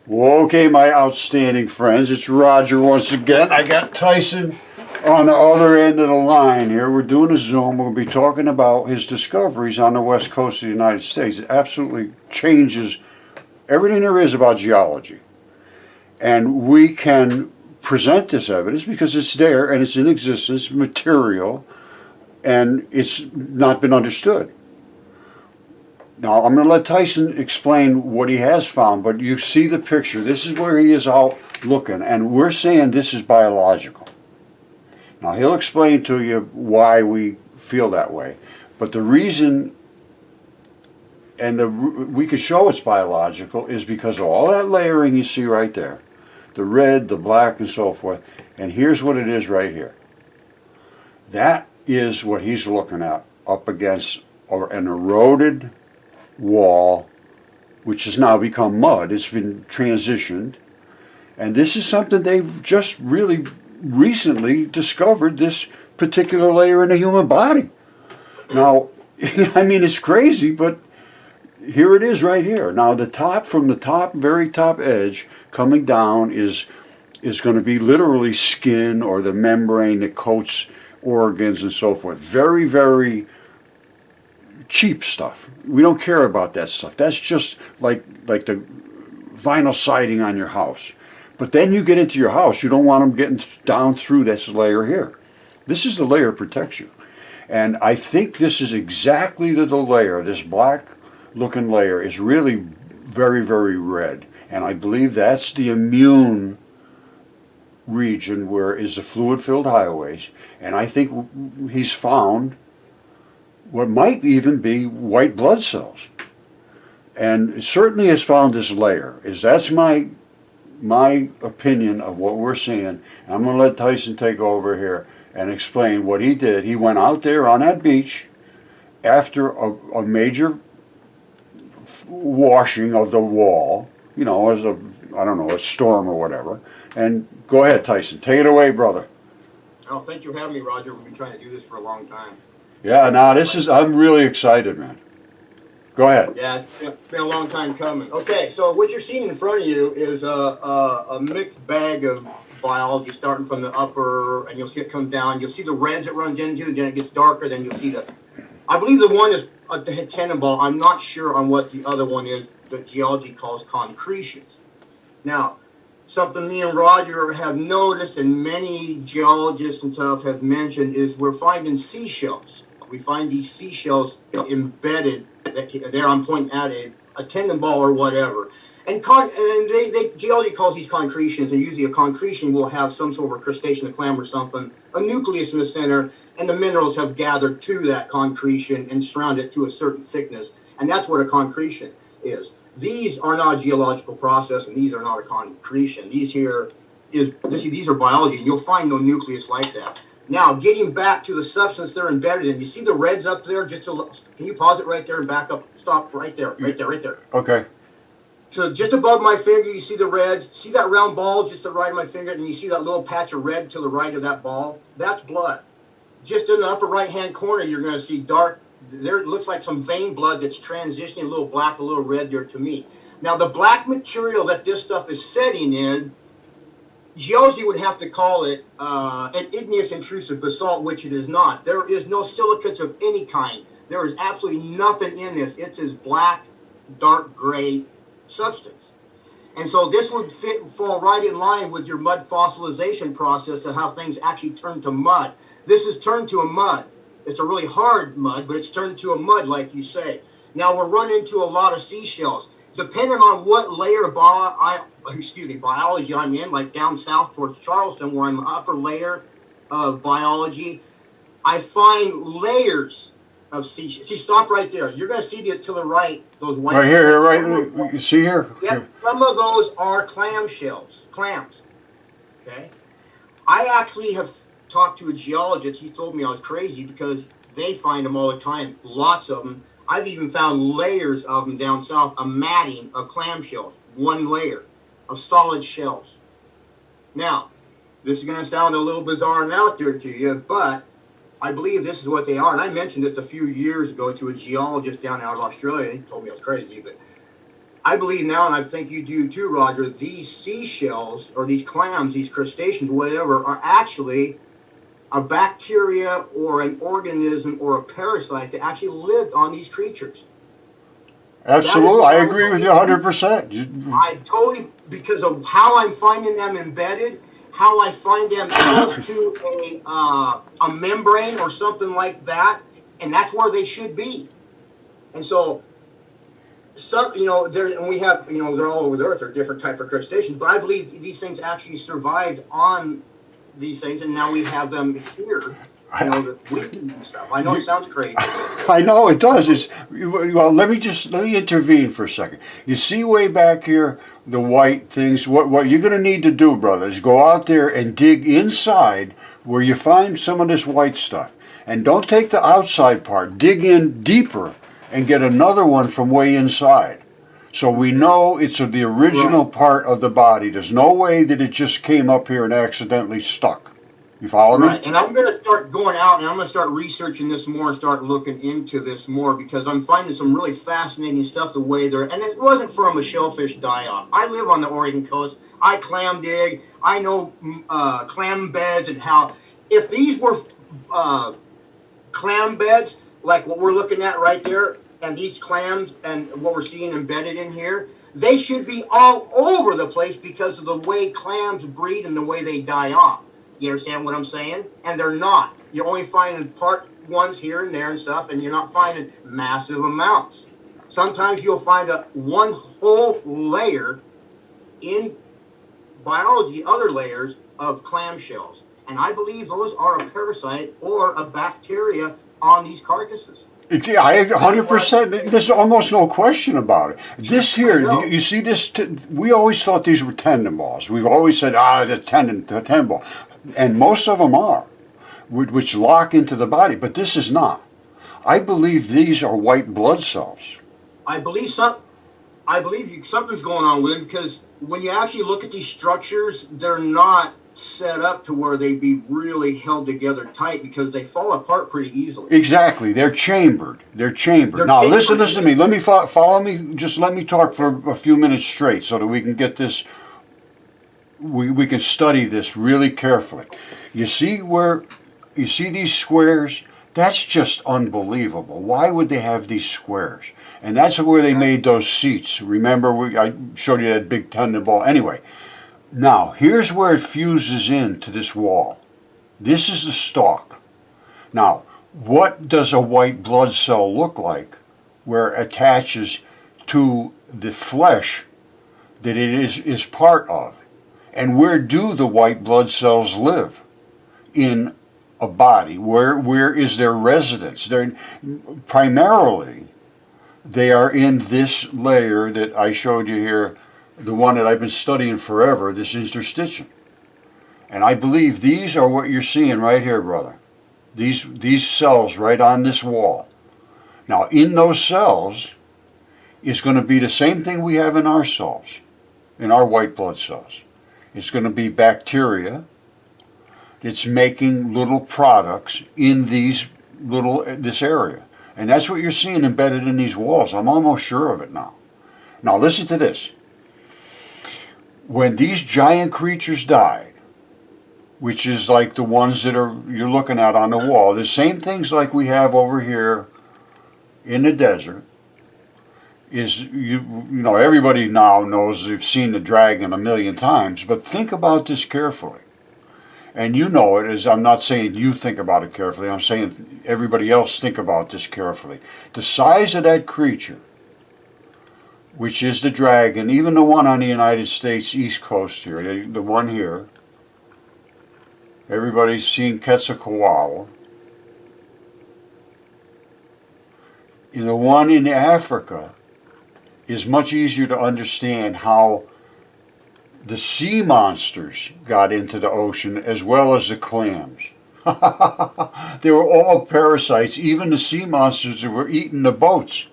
Well, okay, my outstanding friends, it's Roger once again. I got Tyson on the other end of the line here. We're doing a Zoom. We'll be talking about his discoveries on the west coast of the United States. It absolutely changes everything there is about geology. And we can present this evidence because it's there and it's in existence, material, and it's not been understood. Now, I'm going to let Tyson explain what he has found, but you see the picture. This is where he is out looking, and we're saying this is biological. Now, he'll explain to you why we feel that way, but the reason, we could show it's biological, is because of all that layering you see right there, the red, the black, and so forth, and here's what it is right here. That is what he's looking at up against an eroded wall, which has now become mud. It's been transitioned, and this is something they've just really recently discovered, this particular layer in the human body. Now, I mean, it's crazy, but here it is right here. Now, the top, from the top, very top edge coming down is going to be literally skin or the membrane that coats organs and so forth. Very, very cheap stuff. We don't care about that stuff. That's just like the vinyl siding on your house. But then you get into your house, you don't want them getting down through this layer here. This is the layer that protects you. And I think this is exactly the layer, this black looking layer is really very, very red. And I believe that's the immune region where is the fluid-filled highways. And I think he's found what might even be white blood cells, and certainly has found this layer. That's my opinion of what we're seeing. And I'm going to let Tyson take over here and explain what he did. He went out there on that beach after a major washing of the wall, as a storm or whatever. And go ahead, Tyson, take it away, brother. Oh, thank you for having me, Roger. We've been trying to do this for a long time. Yeah, I'm really excited, man. Go ahead. Yeah, it's been a long time coming. Okay, so what you're seeing in front of you is a mixed bag of biology, starting from the upper, and you'll see it come down. You'll see the reds it runs into, then it gets darker, then you'll see I believe the one is the tannenball. I'm not sure on what the other one is that geology calls concretions. Now, something me and Roger have noticed, and many geologists and stuff have mentioned, is we're finding seashells. We find these seashells embedded. There I'm pointing at a tendon ball or whatever. And geology calls these concretions, and usually a concretion will have some sort of a crustacean, a clam or something, a nucleus in the center, and the minerals have gathered to that concretion and surround it to a certain thickness. And that's what a concretion is. These are not a geological process, and these are not a concretion. These are biology, and you'll find no nucleus like that. Now, getting back to the substance they're embedded in, you see the reds up there? Can you pause it right there and back up? Stop right there, right there. Okay. So just above my finger, you see the reds. See that round ball just to the right of my finger, and you see that little patch of red to the right of that ball? That's blood. Just in the upper right-hand corner, you're going to see dark. There it looks like some vein blood that's transitioning, a little black, a little red there to me. Now, the black material that this stuff is setting in, geology would have to call it an igneous intrusive basalt, which it is not. There is no silicates of any kind. There is absolutely nothing in this. It's this black, dark gray substance. And so this would fall right in line with your mud fossilization process of how things actually turn to mud. This is turned to a mud. It's a really hard mud, but it's turned to a mud, like you say. Now, we're running into a lot of seashells. Depending on what layer of biology I'm in, like down south towards Charleston, where I'm an upper layer of biology, I find layers of seashells. See, stop right there. You're going to see to the right, those white. Right here, right. You see here? Yep. Some of those are clam shells, clams. Okay. I actually have talked to a geologist. He told me I was crazy because they find them all the time, lots of them. I've even found layers of them down south, a matting of clam shells, one layer of solid shells. Now, this is going to sound a little bizarre and out there to you, but I believe this is what they are. And I mentioned this a few years ago to a geologist down out of Australia. He told me I was crazy, but I believe now, and I think you do too, Roger, these seashells or these clams, these crustaceans, whatever, are actually a bacteria or an organism or a parasite that actually lived on these creatures. That is Absolutely, what I I agree with you believe. 100%. I totally, because of how I'm finding them embedded, how I find them close to a membrane or something like that, and that's where they should be. And so, some, there, and we have, they're all over the earth. They're different type of crustaceans, but I believe these things actually survived on these things, and now we have them here. That we can do stuff. I know it sounds crazy. I know it does. Well, let me intervene for a second. You see way back here the white things. What you're going to need to do, brother, is go out there and dig inside where you find some of this white stuff, and don't take the outside part. Dig in deeper and get another one from way inside. So we know it's the original part of the body. There's no way that it just came up here and accidentally stuck. You follow me? Right, and I'm going to start going out and I'm going to start researching this more and start looking into this more because I'm finding some really fascinating stuff the way they're, and it wasn't from a shellfish die-off. I live on the Oregon coast. I clam dig. I know clam beds and how, if these were clam beds, like what we're looking at right there, and these clams and what we're seeing embedded in here, they should be all over the place because of the way clams breed and the way they die off. You understand what I'm saying? And they're not. You're only finding part ones here and there and stuff, and you're not finding massive amounts. Sometimes you'll find one whole layer in biology, other layers of clam shells. And I believe those are a parasite or a bacteria on these carcasses. Yeah, I 100%. There's almost no question about it. This here, you see this? We always thought these were tendon balls. We've always said, the tendon ball, and most of them are, which lock into the body. But this is not. I believe these are white blood cells. I believe something's going on with them because when you actually look at these structures, they're not set up to where they be really held together tight because they fall apart pretty easily. Exactly. They're chambered. Now, listen to me. Let me follow me. Just let me talk for a few minutes straight so that we can get this, we can study this really carefully. You see these squares? That's just unbelievable. Why would they have these squares? And that's where they made those seats. Remember, I showed you that big tendon ball. Anyway, now here's where it fuses into this wall. This is the stalk. Now, what does a white blood cell look like where it attaches to the flesh that it is part of? And where do the white blood cells live? In a body. Where is their residence? They're primarily, they are in this layer that I showed you here, the one that I've been studying forever, this interstitium. And I believe these are what you're seeing right here, brother. These cells right on this wall. Now, in those cells is going to be the same thing we have in our cells, in our white blood cells. It's going to be bacteria. It's making little products in this area. And that's what you're seeing embedded in these walls. I'm almost sure of it now. Now listen to this. When these giant creatures died, which is like the ones that you're looking at on the wall, the same things like we have over here in the desert, is everybody now knows they've seen the dragon a million times, but think about this carefully. And you know it, as I'm not saying you think about it carefully, I'm saying everybody else think about this carefully. The size of that creature, which is the dragon, even the one on the United States East Coast here, the one here, everybody's seen Quetzalcoatl. And the one in Africa is much easier to understand how the sea monsters got into the ocean as well as the clams. They were all parasites, even the sea monsters that were eating the boats.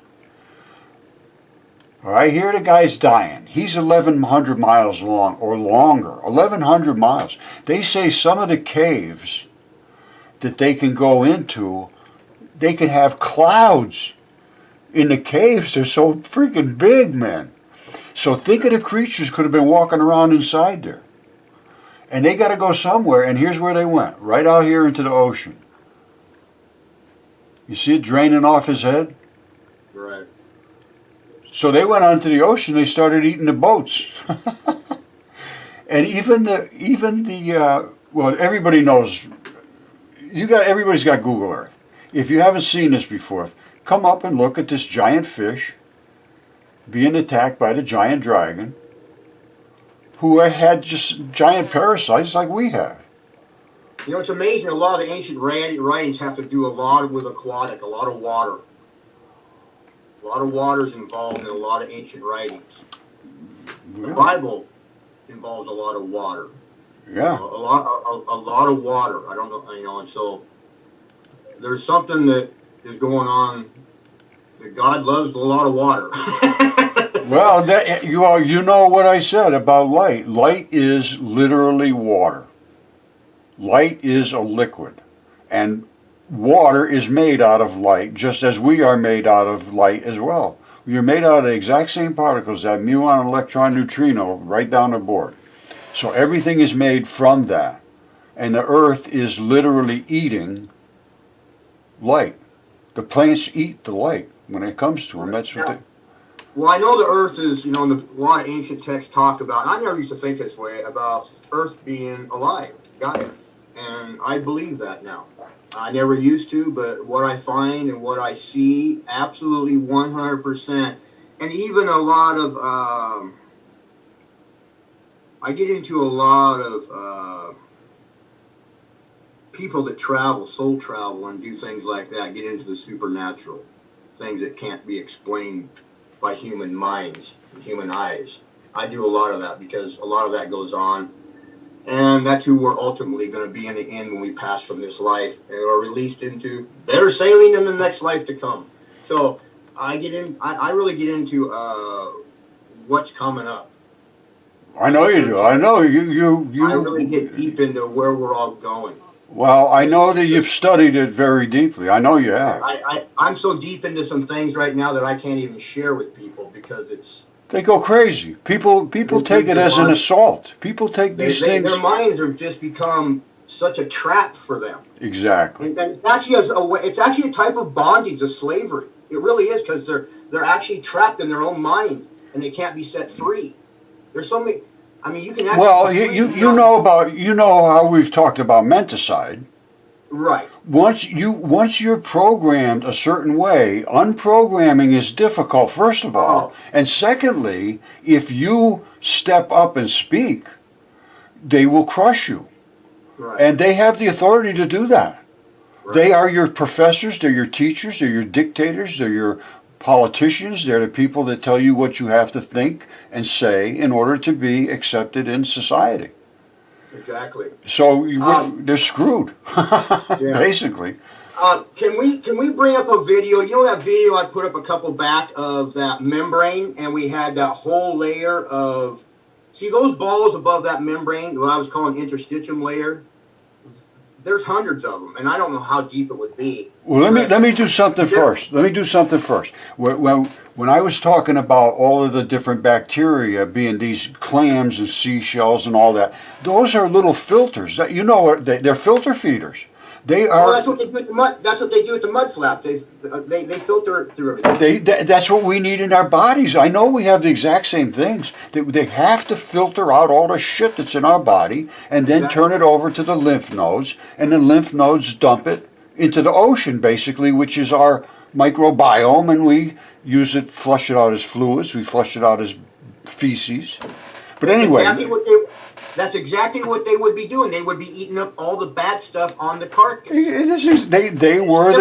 All right, here the guy's dying. He's 1,100 miles long or longer, 1,100 miles. They say some of the caves that they can go into, they can have clouds in the caves. They're so freaking big, man. So think of the creatures could have been walking around inside there. And they got to go somewhere, and here's where they went. Right out here into the ocean. You see it draining off his head? Right. So they went onto the ocean, they started eating the boats. And well, everybody knows, everybody's got Google Earth. If you haven't seen this before, come up and look at this giant fish being attacked by the giant dragon, who had just giant parasites like we have. You know, it's amazing. A lot of the ancient writings have to do a lot with aquatic, a lot of water. A lot of water is involved in a lot of ancient writings. The Bible involves a lot of water. Yeah. A lot of water. I don't know, and so there's something that is going on that God loves a lot of water. Well, you know what I said about light. Light is literally water. Light is a liquid. And water is made out of light, just as we are made out of light as well. You're made out of the exact same particles, that muon, electron, neutrino, right down the board. So everything is made from that. And the earth is literally eating light. The plants eat the light when it comes to them. That's what they... Well, I know the earth is, a lot of ancient texts talk about, and I never used to think this way, about earth being alive, Gaia. And I believe that now. I never used to, but what I find and what I see, absolutely 100%. And even a lot of, I get into a lot of people that travel, soul travel, and do things like that, get into the supernatural, things that can't be explained by human minds and human eyes. I do a lot of that because a lot of that goes on. And that's who we're ultimately going to be in the end when we pass from this life and are released into better sailing in the next life to come. So I really get into what's coming up. I know you do. I know you. I really get deep into where we're all going. Well, I know that you've studied it very deeply. I know you have. I'm so deep into some things right now that I can't even share with people because it's... They go crazy. People take it as an assault. People take these things... Their minds have just become such a trap for them. Exactly. And it's actually a type of bondage, of slavery. It really is, because they're actually trapped in their own mind, and they can't be set free. There's so many... I mean, you can actually... Well, you know how we've talked about menticide. Right. Once you're programmed a certain way, unprogramming is difficult, first of all. And secondly, if you step up and speak, they will crush you. Right. And they have the authority to do that. Right. They are your professors, they're your teachers, they're your dictators, they're your politicians, they're the people that tell you what you have to think and say in order to be accepted in society. Exactly. So they're screwed, basically. Can we bring up a video? You know that video I put up a couple back of that membrane, and we had that whole layer of... See those balls above that membrane, what I was calling interstitium layer? There's hundreds of them, and I don't know how deep it would be. Well, let me do something first. When I was talking about all of the different bacteria being these clams and seashells and all that, those are little filters. They're filter feeders. They are. Well, that's what they do with the mud. That's what they do with the mud flap. They filter it through everything. That's what we need in our bodies. I know we have the exact same things. They have to filter out all the shit that's in our body and then turn it over to the lymph nodes, and the lymph nodes dump it into the ocean, basically, which is our microbiome, and we use it, flush it out as fluids. We flush it out as feces. But anyway. That's exactly what they would be doing. They would be eating up all the bad stuff on the carcass. They were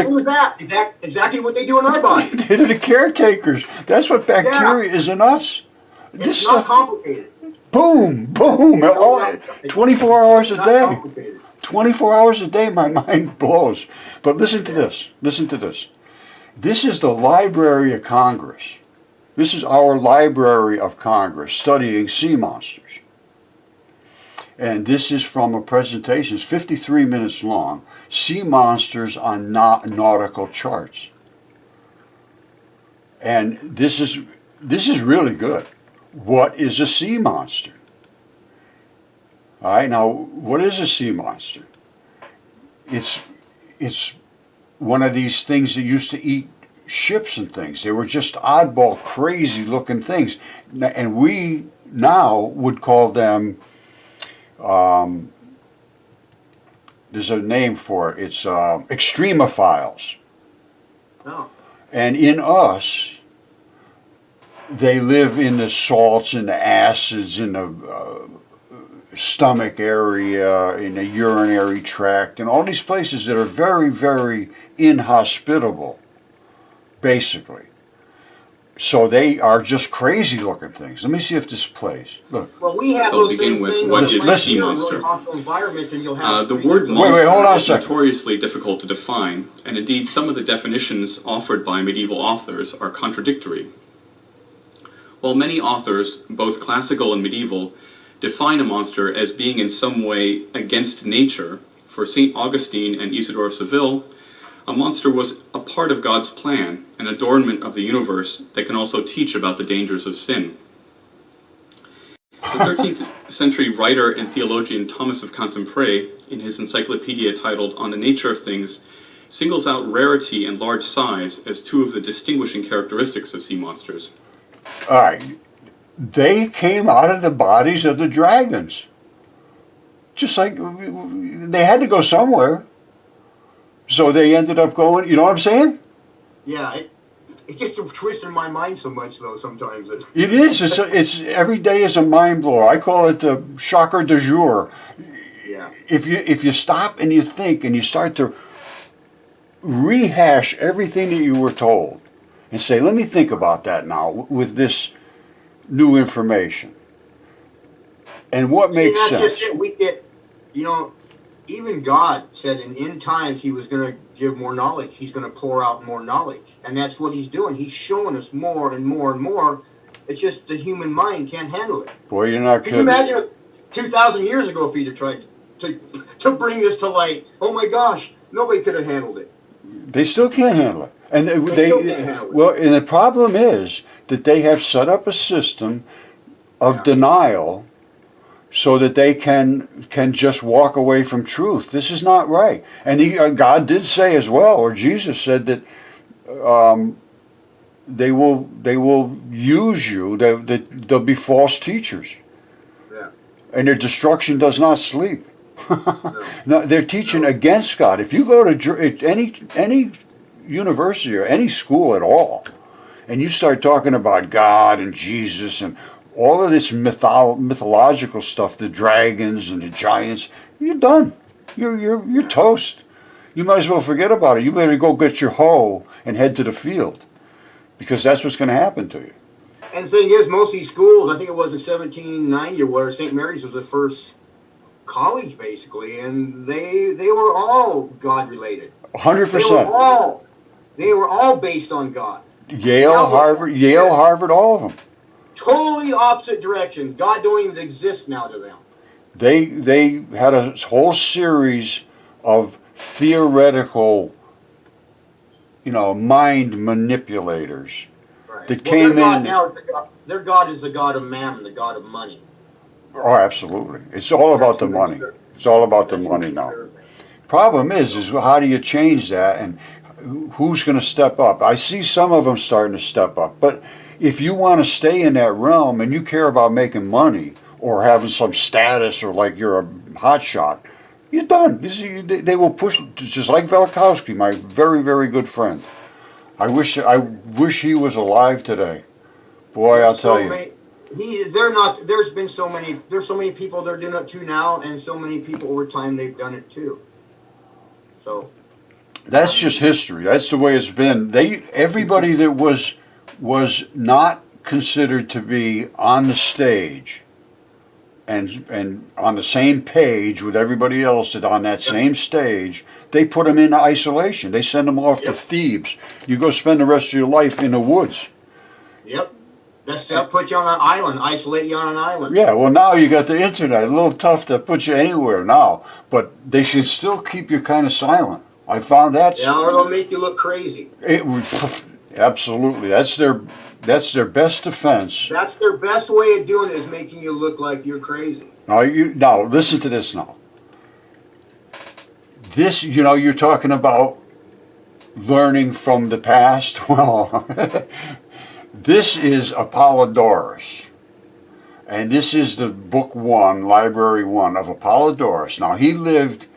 exactly what they do in our body. They're the caretakers. That's what bacteria is in us. It's not complicated. Boom, 24 hours a day. 24 hours a day, my mind blows. But listen to this. Listen to this. This is the Library of Congress. This is our Library of Congress studying sea monsters. And this is from a presentation. It's 53 minutes long. Sea monsters on nautical charts. And this is really good. what is a sea monster? All right, now, what is a sea monster? It's one of these things that used to eat ships and things. They were just oddball, crazy looking things. And we now would call them, there's a name for it, it's extremophiles. No. And in us, they live in the salts and the acids in the stomach area, in the urinary tract, and all these places that are very, very inhospitable, basically. So they are just crazy looking things. Let me see if this plays. Look. Well, we have So those begin same with, things. what in is the a sea monster? really hostile environments, and you'll have The word Wait, monster hold on a is second. notoriously difficult to define, and indeed some of the definitions offered by medieval authors are contradictory. While many authors, both classical and medieval, define a monster as being in some way against nature, for St. Augustine and Isidore of Seville, a monster was a part of God's plan, an adornment of the universe that can also teach about the dangers of sin. The 13th century writer and theologian Thomas of Cantimpré, in his encyclopedia titled On the Nature of Things, singles out rarity and large size as two of the distinguishing characteristics of sea monsters. All right. They came out of the bodies of the dragons. Just like they had to go somewhere. So they ended up going, you know what I'm saying? Yeah, it gets to twist in my mind so much, though, sometimes. It is. It's every day is a mind blower. I call it the shocker du jour. Yeah. If you stop and you think and you start to rehash everything that you were told and say, let me think about that now with this new information. And what makes that's sense? just it. We get, even God said in end times he was going to give more knowledge. He's going to pour out more knowledge. And that's what he's doing. He's showing us more and more and more. It's just the human mind can't handle it. Boy, you're not Can you kidding. imagine 2,000 years ago if he'd have tried to bring this to light? Oh my gosh, nobody could have handled it. They still can't handle it. And They still can't handle it. well, and the problem is that they have set up a system of denial so that they can just walk away from truth. This is not right. And God did say as well, or Jesus said that they will use you. There'll be false teachers. Yeah. And their destruction does not sleep. No, they're teaching against God. If you go to any university or any school at all, and you start talking about God and Jesus and all of this mythological stuff, the dragons and the giants, you're done. You're toast. You might as well forget about it. You better go get your hoe and head to the field, because that's what's going to happen to you. And the thing is, most of these schools, I think it was in 1790 where St. Mary's was the first college, basically, and they were all God related. 100%. They were all based on God. Yale, Harvard, all of them. Totally opposite direction. God don't even exist now to them. They had a whole series of theoretical, mind manipulators Right. that came their God in. now, their God is the God of mammon, the God of money. Oh, absolutely. It's all about the money. It's all about the money now. Problem is how do you change that, and who's going to step up? I see some of them starting to step up, but if you want to stay in that realm and you care about making money or having some status or like you're a hotshot, you're done. They will push, just like Velikowski, my very, very good friend. I wish he was alive today. Boy, I'll tell you. There's so many people they're doing it to now, and so many people over time they've done it too. So that's just history. That's the way it's been. Everybody that was not considered to be on the stage and on the same page with everybody else that on that same stage, they put them in isolation. They send them off to Thebes. You go spend the rest of your life in the woods. Yep. They'll put you on an island, isolate you on an island. Yeah, well, now you got the internet. A little tough to put you anywhere now, but they should still keep you kind of silent. I found that. Yeah, or they'll make you look crazy. Absolutely. That's That's their best defense. That's their best way of doing it, is making you look like you're crazy. Now listen to this now. This, you're talking about learning from the past. Well, this is Apollodorus. And this is the book 1, library 1 of Apollodorus. Now, he lived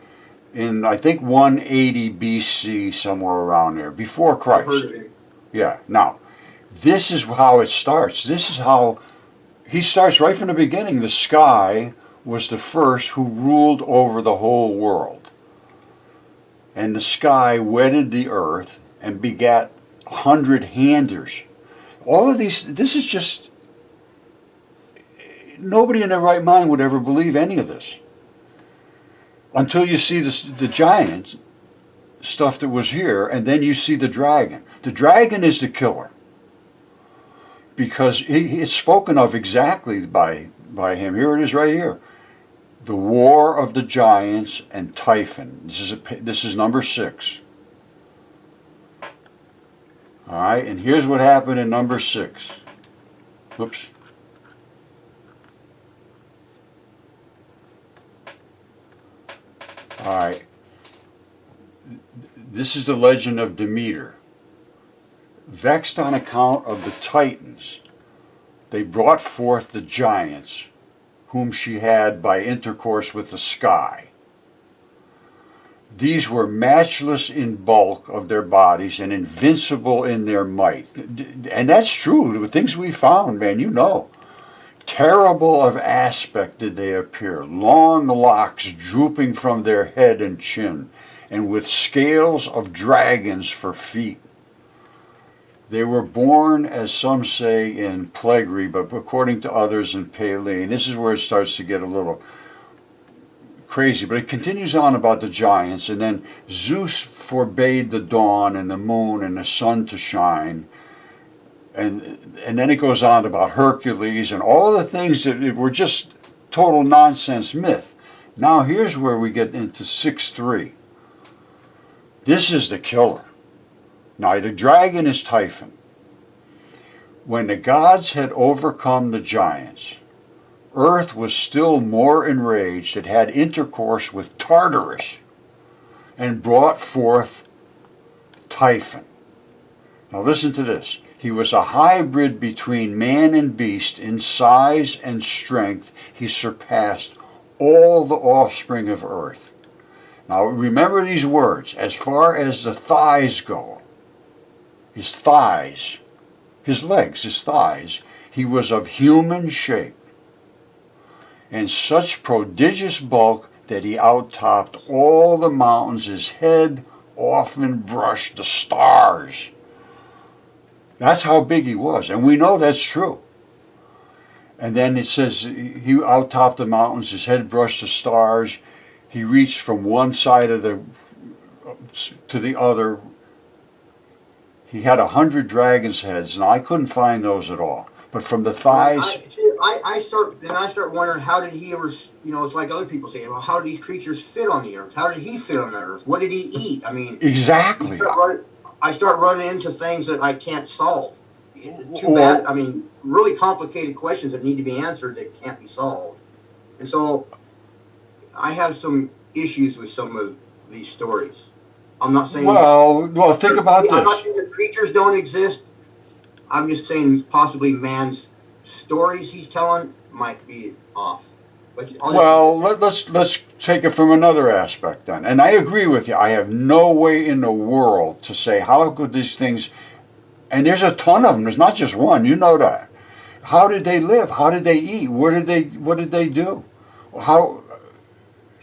in, I think, 180 BC, somewhere around there, before I've Christ. heard of it. Yeah. Now, this is how it starts. This is how he starts right from the beginning. The sky was the first who ruled over the whole world. And the sky wetted the earth and begat 100 handers. All of these, this is just, nobody in their right mind would ever believe any of this. Until you see the giant stuff that was here, and then you see the dragon. The dragon is the killer. Because it's spoken of exactly by him. Here it is right here. The War of the Giants and Typhon. This is number 6. All right, and here's what happened in number 6. Whoops. All right. This is the legend of Demeter. Vexed on account of the Titans, they brought forth the giants, whom she had by intercourse with the sky. These were matchless in bulk of their bodies and invincible in their might. And that's true. The things we found, man, Terrible of aspect did they appear, long locks drooping from their head and chin, and with scales of dragons for feet. They were born, as some say, in Plegri, but according to others in Pele. And this is where it starts to get a little crazy. But it continues on about the giants. And then Zeus forbade the dawn and the moon and the sun to shine. And then it goes on about Hercules and all the things that were just total nonsense myth. Now here's where we get into 6:3. This is the killer. Now the dragon is Typhon. When the gods had overcome the giants, Earth was still more enraged. It had intercourse with Tartarus and brought forth Typhon. Now listen to this. He was a hybrid between man and beast in size and strength. He surpassed all the offspring of Earth. Now remember these words. As far as the thighs go, his thighs, his legs, his thighs, he was of human shape, and such prodigious bulk that he outtopped all the mountains. His head often brushed the stars. That's how big he was, and we know that's true. And then it says he outtopped the mountains, his head brushed the stars. He reached from one side to the other. He had 100 dragon's heads, and I couldn't find those at all. But from the thighs, I start wondering, how did he ever? It's like other people say, well, how did these creatures fit on the earth? How did he fit on the earth? What did he eat? I mean, exactly. I start running into things that I can't solve. Too bad. I mean, really complicated questions that need to be answered that can't be solved. And so, I have some issues with some of these stories. I'm not saying. Well, think about this. I'm not saying that creatures don't exist. I'm just saying possibly man's stories he's telling might be off. Well, let's take it from another aspect then. And I agree with you. I have no way in the world to say how could these things. And there's a ton of them. There's not just one. You know that. How did they live? How did they eat? What did they do? What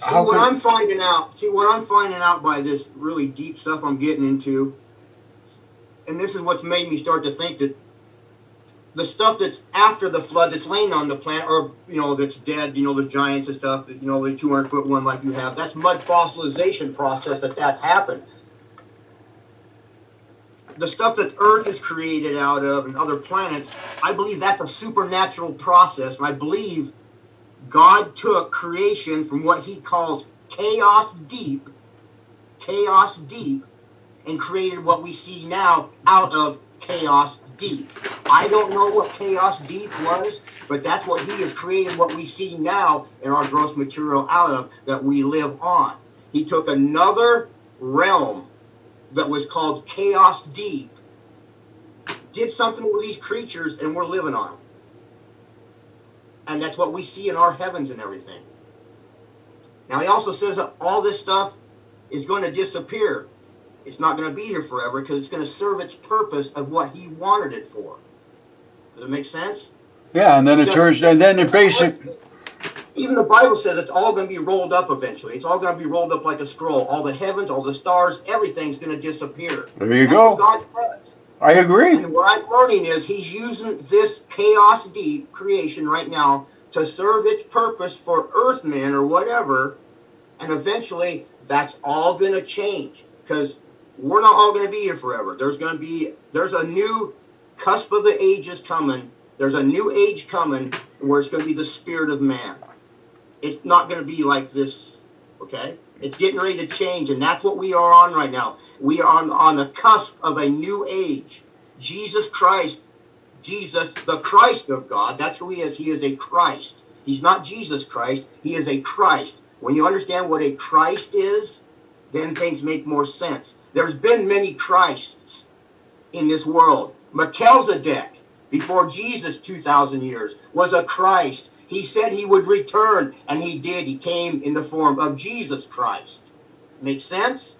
I'm finding out by this really deep stuff I'm getting into, and this is what's made me start to think that the stuff that's after the flood that's laying on the planet, or that's dead, the giants and stuff, the 200-foot one like you have, that's mud fossilization process that's happened. The stuff that Earth is created out of and other planets, I believe that's a supernatural process, and I believe God took creation from what he calls chaos deep, and created what we see now out of chaos deep. I don't know what chaos deep was, but that's what he has created, what we see now in our gross material out of that we live on. He took another realm that was called chaos deep, did something with these creatures, and we're living on them. And that's what we see in our heavens and everything. Now, he also says that all this stuff is going to disappear. It's not going to be here forever because it's going to serve its purpose of what he wanted it for. Does it make sense? Yeah, and then it turns, and then the basic. Even the Bible says it's all going to be rolled up eventually. It's all going to be rolled up like a scroll. All the heavens, all the stars, everything's going to disappear. There you That's go. what God does. I agree. And what I'm learning is he's using this chaos deep creation right now to serve its purpose for earthmen or whatever, and eventually that's all going to change because we're not all going to be here forever. There's a new cusp of the ages coming. There's a new age coming where it's going to be the spirit of man. It's not going to be like this, okay? It's getting ready to change, and that's what we are on right now. We are on the cusp of a new age. Jesus Christ, Jesus, the Christ of God, that's who he is. He is a Christ. He's not Jesus Christ. He is a Christ. When you understand what a Christ is, then things make more sense. There's been many Christs in this world. Melchizedek, before Jesus 2,000 years, was a Christ. He said he would return, and he did. He came in the form of Jesus Christ. Make sense?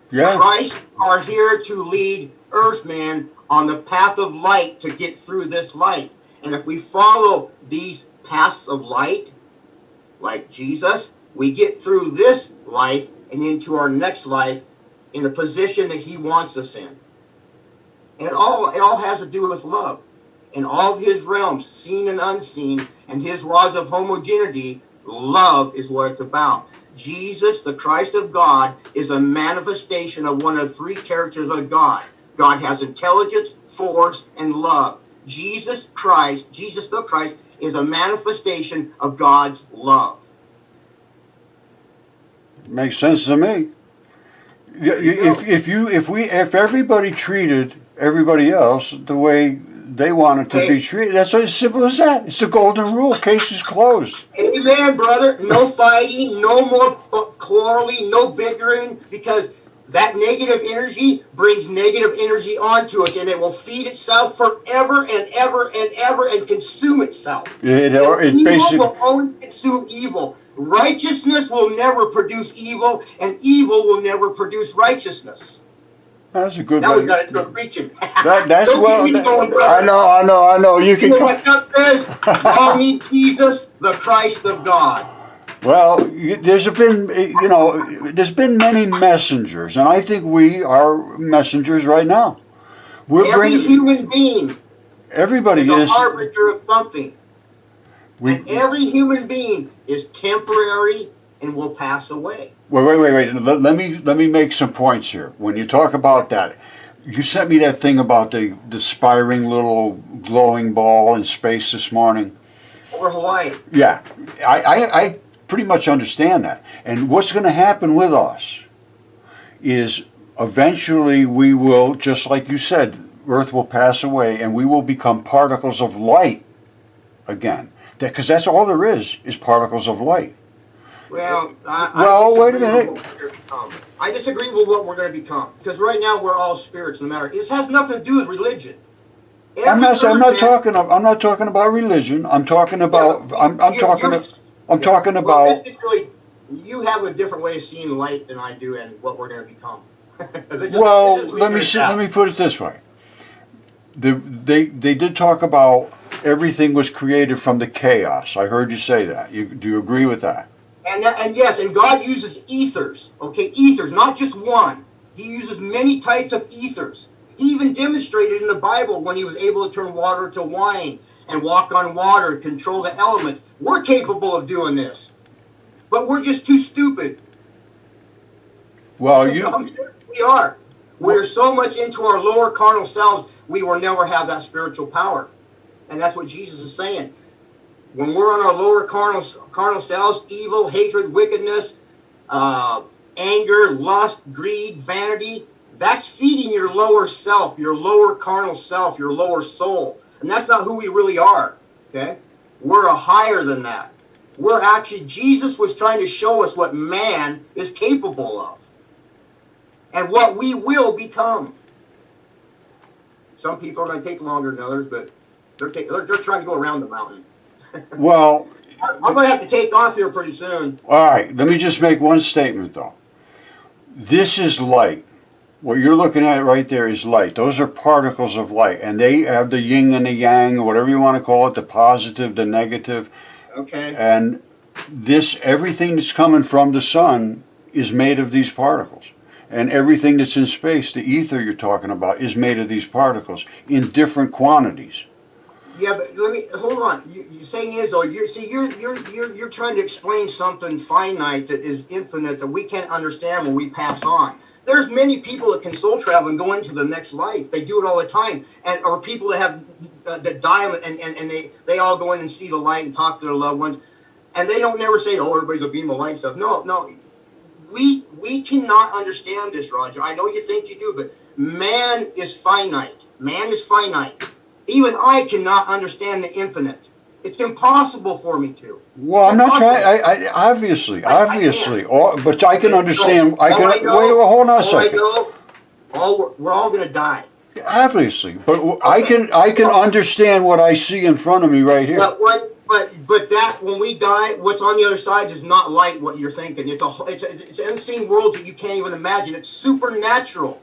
Yeah. Christ are here to lead earthmen on the path of light to get through this life. And if we follow these paths of light, like Jesus, we get through this life and into our next life in a position that he wants us in. And it all has to do with love. In all of his realms, seen and unseen, and his laws of homogeneity, love is what it's about. Jesus, the Christ of God, is a manifestation of one of three characters of God. God has intelligence, force, and love. Jesus the Christ, is a manifestation of God's love. Makes sense to me. If everybody treated everybody else the way they wanted to be treated, that's as simple as that. It's the golden rule. Case is closed. Amen, brother. No fighting, no more quarreling, no bickering, because that negative energy brings negative energy onto us, and it will feed itself forever and ever and ever and consume itself. Evil will always consume evil. Righteousness will never produce evil, and evil will never produce righteousness. That's a good now one. We got to start preaching. That's well. I know. You can. What that says? All need Jesus, the Christ of God. Well, there's been many messengers, and I think we are messengers right now. Every human being. Everybody is a harbinger of something. And every human being is temporary and will pass away. Wait. Let me make some points here. When you talk about that, you sent me that thing about the spiring little glowing ball in space this morning. Over Hawaii. Yeah, I pretty much understand that. And what's going to happen with us is eventually we will, just like you said, Earth will pass away and we will become particles of light again. Because that's all there is particles of light. Well, wait a minute. I disagree with what we're going to become. Because right now we're all spirits, no matter. It has nothing to do with religion. I'm not talking about religion. I'm talking about. I'm talking about. Basically, you have a different way of seeing light than I do, and what we're going to become. Let me put it this way. They did talk about everything was created from the chaos. I heard you say that. Do you agree with that? And yes, and God uses ethers. Okay, ethers, not just one. He uses many types of ethers. He even demonstrated in the Bible when he was able to turn water to wine and walk on water, control the elements. We're capable of doing this, but we're just too stupid. Well, we are. We're so much into our lower carnal selves, we will never have that spiritual power. And that's what Jesus is saying. When we're on our lower carnal selves, evil, hatred, wickedness, anger, lust, greed, vanity, That's feeding your lower self, your lower carnal self, your lower soul. And that's not who we really are, okay? We're a higher than that. We're actually, Jesus was trying to show us what man is capable of and what we will become. Some people are going to take longer than others, but they're trying to go around the mountain. Well, I'm going to have to take off here pretty soon. all right, let me just make one statement, though. This is light. What you're looking at right there is light. Those are particles of light, and they have the yin and the yang, or whatever you want to call it, the positive, the negative. Okay. And this, everything that's coming from the sun is made of these particles. And everything that's in space, the ether you're talking about, is made of these particles in different quantities. Yeah, but let me hold on. You're saying is though, you're trying to explain something finite that is infinite that we can't understand when we pass on. There's many people that can soul travel and go into the next life. They do it all the time, and or people that have that die and they all go in and see the light and talk to their loved ones, and they don't never say, "Oh, everybody's a beam of light" stuff. No. We cannot understand this, Roger. I know you think you do, but man is finite. Man is finite. Even I cannot understand the infinite. It's impossible for me to. Well, I'm not trying. I obviously, but I can understand. Hold on a second. We're all going to die. Obviously, but I can understand what I see in front of me right here. But that when we die, what's on the other side is not like what you're thinking. It's unseen worlds that you can't even imagine. It's supernatural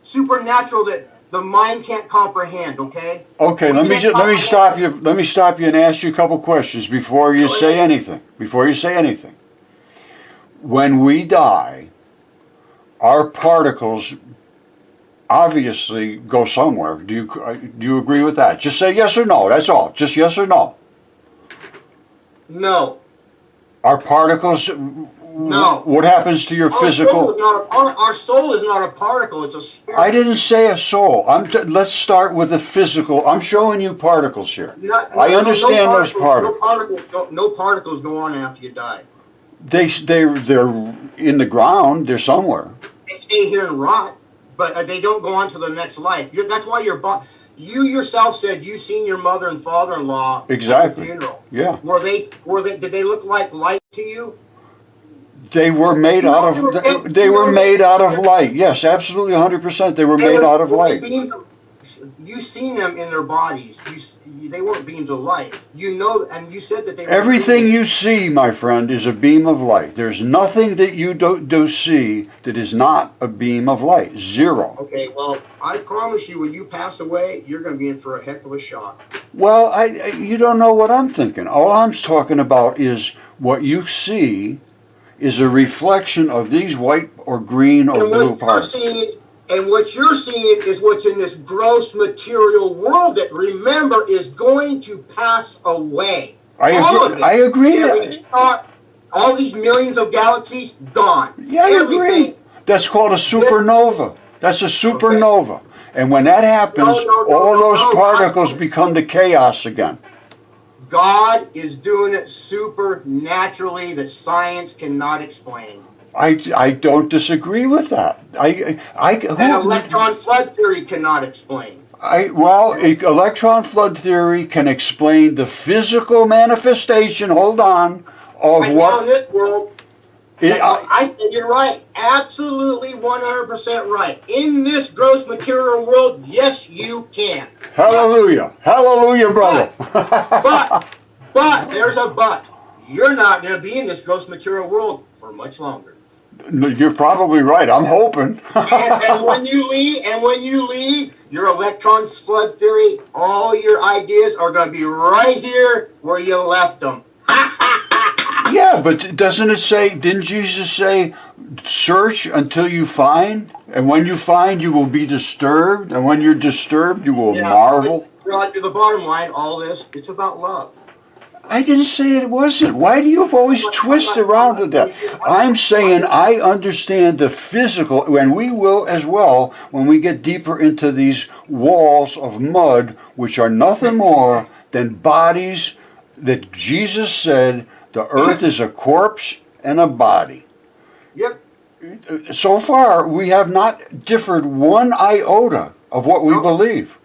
that the mind can't comprehend. Okay. Okay. Let me stop you. Let me stop you and ask you a couple questions before you say anything. When we die, our particles obviously go somewhere. Do you agree with that? Just say yes or no. That's all. Just yes or no. No. Our particles. No. What happens to your physical? Our soul is not a particle. It's a spirit. I didn't say a soul. Let's start with the physical. I'm showing you particles here. I understand those particles. No particles go on after you die. They're in the ground. They're somewhere. They stay here and rot, but they don't go on to the next life. That's why you yourself said you seen your mother and father-in-law exactly. at the funeral. Yeah. Did they look like light to you? They were made out of. They were made out of light. Yes, absolutely, 100%. They were made out of light. You seen them in their bodies. They weren't beams of light. You know, and you said that they. Everything you see, my friend, is a beam of light. There's nothing that you do see that is not a beam of light. Zero. Okay, well, I promise you, when you pass away, you're going to be in for a heck of a shock. Well, you don't know what I'm thinking. All I'm talking about is what you see is a reflection of these white or green or blue parts. And what you're seeing is what's in this gross material world that, remember, is going to pass away. I agree. All these millions of galaxies, gone. Yeah, I agree. That's called a supernova. That's a supernova. Okay. And when that happens, all those particles become the chaos again. God is doing it supernaturally that science cannot explain. I don't disagree with that. And electron flood theory cannot explain. Electron flood theory can explain the physical manifestation. Hold on, of right what now in this world. You're right. Absolutely 100% right. In this gross material world, yes, you can. Hallelujah. Hallelujah, brother. But there's a but. You're not going to be in this gross material world for much longer. No, you're probably right. I'm hoping. and when you leave, your electron flood theory, all your ideas are going to be right here where you left them. Yeah, but doesn't it say, didn't Jesus say, search until you find? And when you find, you will be disturbed. And when you're disturbed, you will marvel. Roger, the bottom line, all this, it's about love. I didn't say it wasn't. Why do you always twist around with that? I'm saying I understand the physical, and we will as well when we get deeper into these walls of mud, which are nothing more than bodies that Jesus said the earth is a corpse and a body. Yep. So far, we have not differed one iota of what we believe.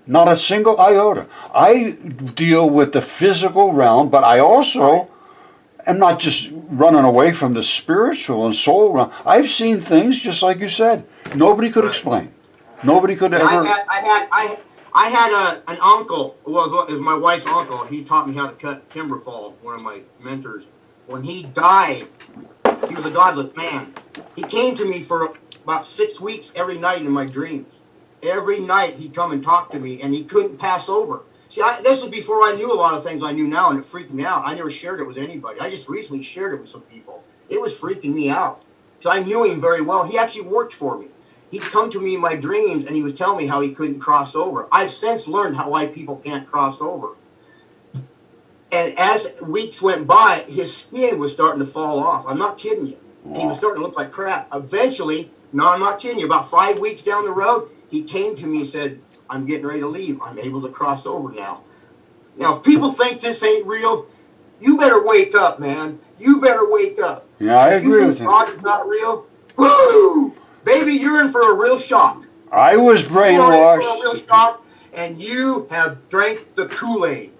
Not a single iota. I deal with the physical realm, but I also am not just running away from the spiritual and soul realm. I've seen things, just like you said, nobody could explain. Nobody could ever. I had an uncle, it was my wife's uncle. He taught me how to cut timber fall, one of my mentors. When he died, he was a godless man. He came to me for about 6 weeks every night in my dreams. Every night he'd come and talk to me, and he couldn't pass over. See, this was before I knew a lot of things I knew now, and it freaked me out. I never shared it with anybody. I just recently shared it with some people. It was freaking me out. So I knew him very well. He actually worked for me. He'd come to me in my dreams, and he was telling me how he couldn't cross over. I've since learned why people can't cross over. And as weeks went by, his skin was starting to fall off. I'm not kidding you. And he was starting to look like crap. Eventually, no, I'm not kidding you, about 5 weeks down the road, he came to me and said, I'm getting ready to leave. I'm able to cross over now. Now, if people think this ain't real, you better wake up, man. You better wake up. Yeah, I agree with you. God is not real. Woo! Baby, you're in for a real shock. I was brainwashed. You're in for a real shock, and you have drank the Kool-Aid.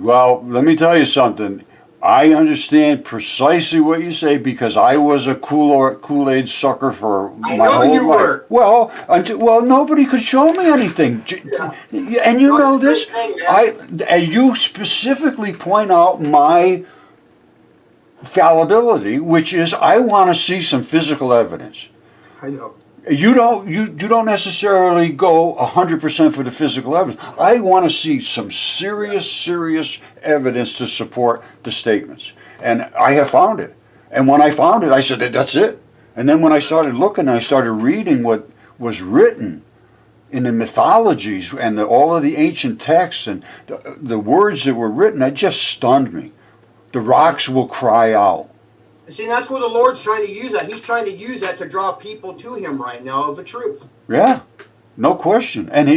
Well, let me tell you something. I understand precisely what you say because I was a Kool-Aid sucker for my whole life. Well, nobody could show me anything, and you know this. And you specifically point out my fallibility, which is I want to see some physical evidence. I know. You don't necessarily go 100% for the physical evidence. I want to see some serious evidence to support the statements, and I have found it. And when I found it, I said that's it. And then when I started looking, I started reading what was written in the mythologies and all of the ancient texts and the words that were written. It just stunned me. The rocks will cry out. See, that's where the Lord's trying to use that. He's trying to use that to draw people to Him right now of the truth. Yeah, no question. And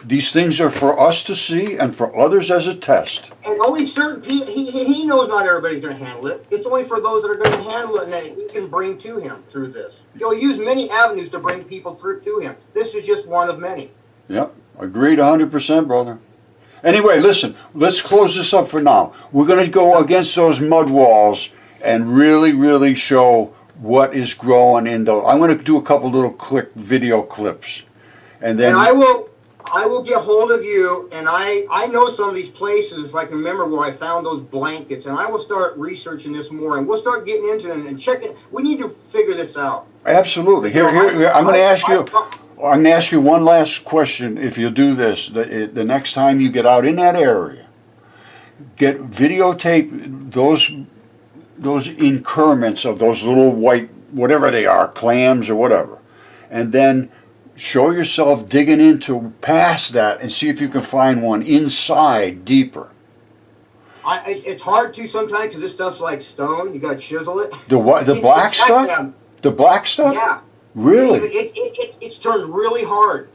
these things are for us to see and for others as a test. And only certain people, He knows not everybody's going to handle it. It's only for those that are going to handle it and that He can bring to Him through this. He'll use many avenues to bring people through to Him. This is just one of many. Yep, agreed 100%, brother. Anyway, listen, let's close this up for now. We're going to go against those mud walls and really show what is growing in those. I'm going to do a couple little quick video clips, and then I will get hold of you, and I know some of these places. If I can remember where I found those blankets, and I will start researching this more, and we'll start getting into them and checking. We need to figure this out. Absolutely. Here. I'm going to ask you. I'm going to ask you one last question. If you'll do this, the next time you get out in that area, videotape those increments of those little white, whatever they are, clams or whatever, and then show yourself digging into past that and see if you can find one inside deeper. It's hard to sometimes because this stuff's like stone. You got to chisel it. The black stuff? Them. The black stuff? Yeah. Really? It's turned really hard.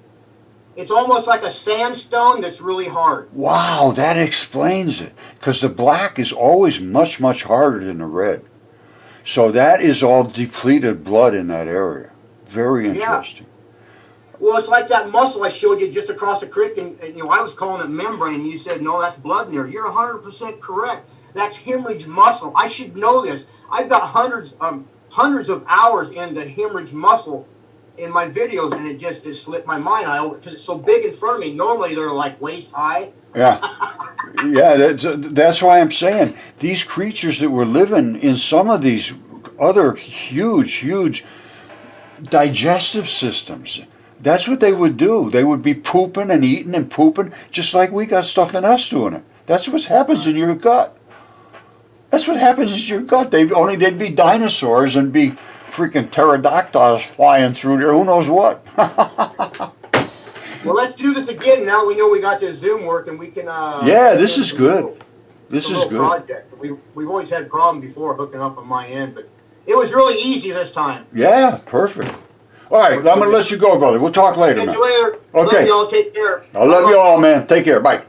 It's almost like a sandstone that's really hard. Wow, that explains it. Because the black is always much harder than the red. So that is all depleted blood in that area. Very interesting. Yeah. Well, it's like that muscle I showed you just across the creek, and I was calling it membrane, and you said, no, that's blood in there. You're 100% correct. That's hemorrhage muscle. I should know this. I've got hundreds of hours in the hemorrhage muscle in my videos, and it slipped my mind because it's so big in front of me. Normally they're like waist high. Yeah, that's why I'm saying these creatures that were living in some of these other huge digestive systems. That's what they would do. They would be pooping and eating and pooping, just like we got stuff in us doing it. That's what happens in your gut. That's what happens in your gut. They'd be dinosaurs and be freaking pterodactyls flying through there. Who knows what? Well, let's do this again. Now we know we got this Zoom working. We can. Yeah, this is good. This is good. Project. We've always had problems before hooking up on my end, but it was really easy this time. Yeah, perfect. All right, I'm going to let you go, brother. We'll talk later, man. Catch you later. Okay. Love y'all. Take care. I love you all, man. Take care. Bye.